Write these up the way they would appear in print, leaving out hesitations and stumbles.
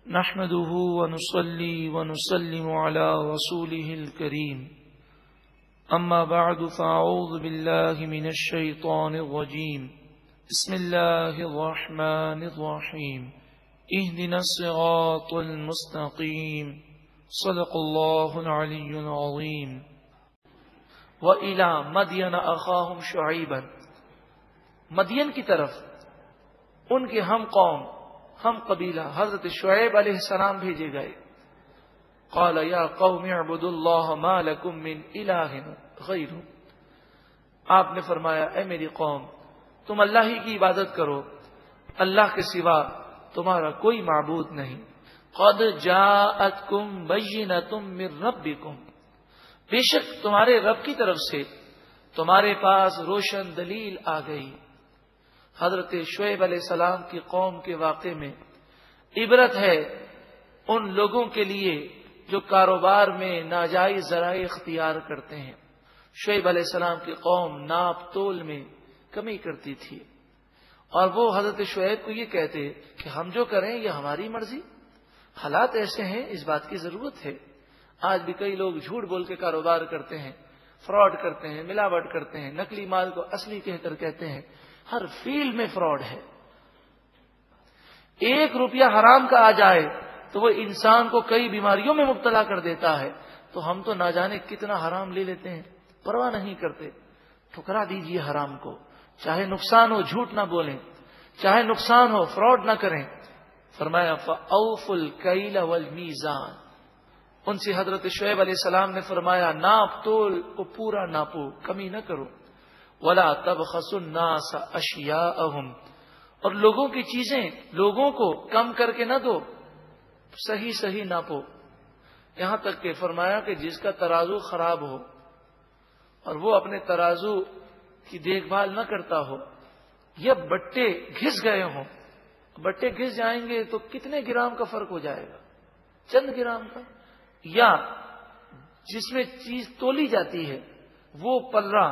نحمده ونصلي ونسلم على رسوله الكريم أما بعد فأعوذ بالله من الشيطان الرجيم بسم الله الرحمن الرحيم اهدنا الصراط المستقيم صدق الله العلي العظيم وإلى مدين أخاهم شعيبا مدین کی طرف ان کے ہم قوم ہم قبیلہ حضرت شعیب علیہ السلام بھیجے گئے. قال یا قوم اعبدوا اللہ ما لکم من الہ غیرہ. آپ نے فرمایا اے میری قوم تم اللہ ہی کی عبادت کرو, اللہ کے سوا تمہارا کوئی معبود نہیں. قد جاءتکم بینۃ من ربکم, بے شک تمہارے رب کی طرف سے تمہارے پاس روشن دلیل آ گئی. حضرت شعیب علیہ السلام کی قوم کے واقعے میں عبرت ہے ان لوگوں کے لیے جو کاروبار میں ناجائز ذرائع اختیار کرتے ہیں. شعیب علیہ السلام کی قوم ناپ تول میں کمی کرتی تھی اور وہ حضرت شعیب کو یہ کہتے کہ ہم جو کریں یہ ہماری مرضی. حالات ایسے ہیں, اس بات کی ضرورت ہے. آج بھی کئی لوگ جھوٹ بول کے کاروبار کرتے ہیں, فراڈ کرتے ہیں, ملاوٹ کرتے ہیں, نقلی مال کو اصلی کہہ کر کہتے ہیں. ہر فیلڈ میں فراڈ ہے. 1 روپیہ حرام کا آ جائے تو وہ انسان کو کئی بیماریوں میں مبتلا کر دیتا ہے. تو ہم تو نہ جانے کتنا حرام لے لیتے ہیں, پرواہ نہیں کرتے. ٹھکرا دیجئے حرام کو, چاہے نقصان ہو جھوٹ نہ بولیں, چاہے نقصان ہو فراڈ نہ کریں. فرمایا فَأَوْفُوا الْكَيْلَ وَالْمِيزَانَ. ان سے حضرت شعیب علیہ السلام نے فرمایا ناپ تول کو پورا ناپو, کمی نہ کرو. وَلَا تَبْخَسُوا النَّاسَ أَشْيَاءَهُمْ, اور لوگوں کی چیزیں لوگوں کو کم کر کے نہ دو, صحیح صحیح ناپو. یہاں تک کہ فرمایا کہ جس کا ترازو خراب ہو اور وہ اپنے ترازو کی دیکھ بھال نہ کرتا ہو, یا بٹے گھس گئے ہوں, بٹے گھس جائیں گے تو کتنے گرام کا فرق ہو جائے گا, چند گرام کا. یا جس میں چیز تولی جاتی ہے وہ پلڑا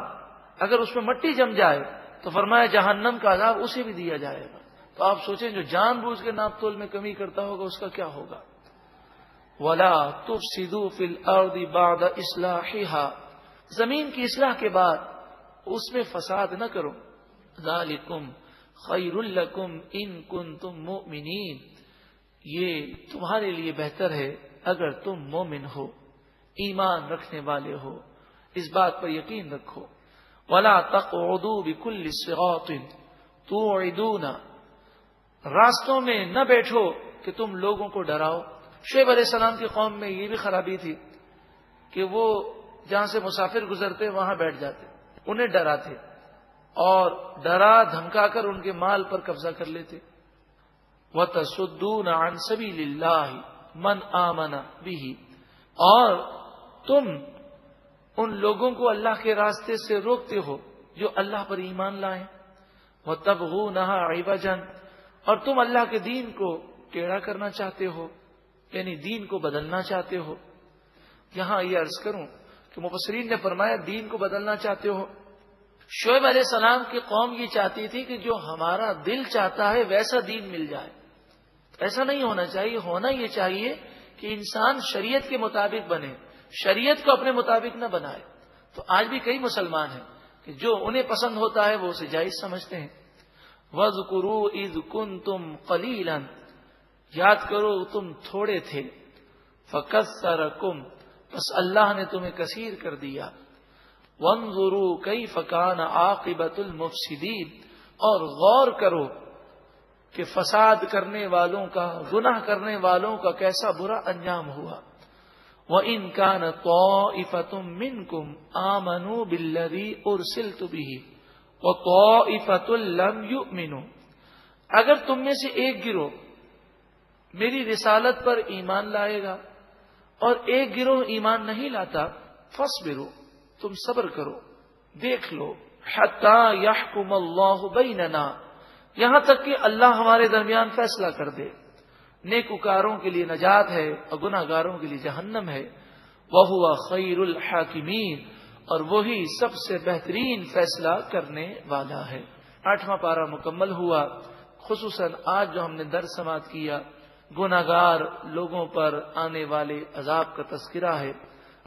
اگر اس میں مٹی جم جائے تو فرمایا جہنم کا عذاب اسے بھی دیا جائے گا. تو آپ سوچیں جو جان بوجھ کے ناپ تول میں کمی کرتا ہوگا اس کا کیا ہوگا. وَلَا تُفْسِدُوا فِي الْأَرْضِ بَعْدَ إِصْلَاحِهَا, زمین کی اصلاح کے بعد اس میں فساد نہ کرو. ذَلِكُمْ خَيْرٌ لَكُمْ إِن كُنتُم مُؤْمِنِينَ, یہ تمہارے لیے بہتر ہے اگر تم مومن ہو, ایمان رکھنے والے ہو, اس بات پر یقین رکھو. وَلَا تَقْعُدُوا بِكُلِّ صِرَاطٍ تُوعِدُونَ, راستوں میں نہ بیٹھو کہ تم لوگوں کو ڈراؤ. شعیب علیہ السلام کی قوم میں یہ بھی خرابی تھی کہ وہ جہاں سے مسافر گزرتے وہاں بیٹھ جاتے, انہیں ڈراتے اور ڈرا دھمکا کر ان کے مال پر قبضہ کر لیتے. وَتَصُدُّونَ عَن سَبِيلِ اللَّهِ مَنْ آمَنَ بِهِ, اور تم ان لوگوں کو اللہ کے راستے سے روکتے ہو جو اللہ پر ایمان لائیں. وَتَبْغُونَهَا عِوَجًا, اور تم اللہ کے دین کو ٹیڑھا کرنا چاہتے ہو, یعنی دین کو بدلنا چاہتے ہو. یہاں یہ عرض کروں کہ مفسرین نے فرمایا دین کو بدلنا چاہتے ہو. شعیب علیہ السلام کی قوم یہ چاہتی تھی کہ جو ہمارا دل چاہتا ہے ویسا دین مل جائے. ایسا نہیں ہونا چاہیے. ہونا یہ چاہیے کہ انسان شریعت کے مطابق بنے, شریعت کو اپنے مطابق نہ بنائے. تو آج بھی کئی مسلمان ہیں کہ جو انہیں پسند ہوتا ہے وہ اسے جائز سمجھتے ہیں. وَاذْكُرُوا إِذْ كُنْتُمْ قَلِيلًا, یاد کرو تم تھوڑے تھے. فَكَثَّرَكُمْ, بس اللہ نے تمہیں کثیر کر دیا. وَانظُرُوا كَيْفَ كَانَ عَاقِبَةُ الْمُفْسِدِينَ, اور غور کرو کہ فساد کرنے والوں کا, گناہ کرنے والوں کا کیسا برا انجام ہوا. وَإِنْ كَانَ طَائِفَةٌ مِّنْكُمْ آمَنُوا بِالَّذِي أُرْسِلْتُ بِهِ وَطَائِفَةٌ لَمْ يُؤْمِنُوا, اگر تم میں سے ایک گروہ میری رسالت پر ایمان لائے گا اور ایک گروہ ایمان نہیں لاتا, فَاصْبِرُوا, تم صبر کرو, دیکھ لو. حَتَّى يَحْكُمَ اللَّهُ بَيْنَنَا, یہاں تک کہ اللہ ہمارے درمیان فیصلہ کر دے. نیکوکاروں کے لیے نجات ہے اور گناہ گاروں کے لیے جہنم ہے. وَهُوَ خَيْرُ الْحَاكِمِينَ, اور وہی سب سے بہترین فیصلہ کرنے والا ہے. 8واں پارہ مکمل ہوا. خصوصاً آج جو ہم نے درس سماعت کیا گناہگار لوگوں پر آنے والے عذاب کا تذکرہ ہے۔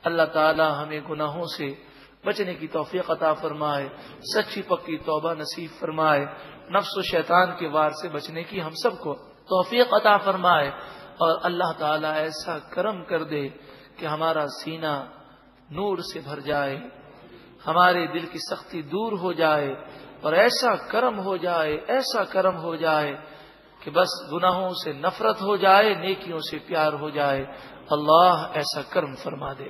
اللہ تعالی ہمیں گناہوں سے بچنے کی توفیق عطا فرمائے، سچی پکی توبہ نصیب فرمائے، نفس و شیطان کے وار سے بچنے کی ہم سب کو توفیق عطا فرمائے، اور اللہ تعالی ایسا کرم کر دے کہ ہمارا سینہ نور سے بھر جائے، ہمارے دل کی سختی دور ہو جائے، اور ایسا کرم ہو جائے، ایسا کرم ہو جائے کہ بس گناہوں سے نفرت ہو جائے، نیکیوں سے پیار ہو جائے۔ اللہ ایسا کرم فرما دے۔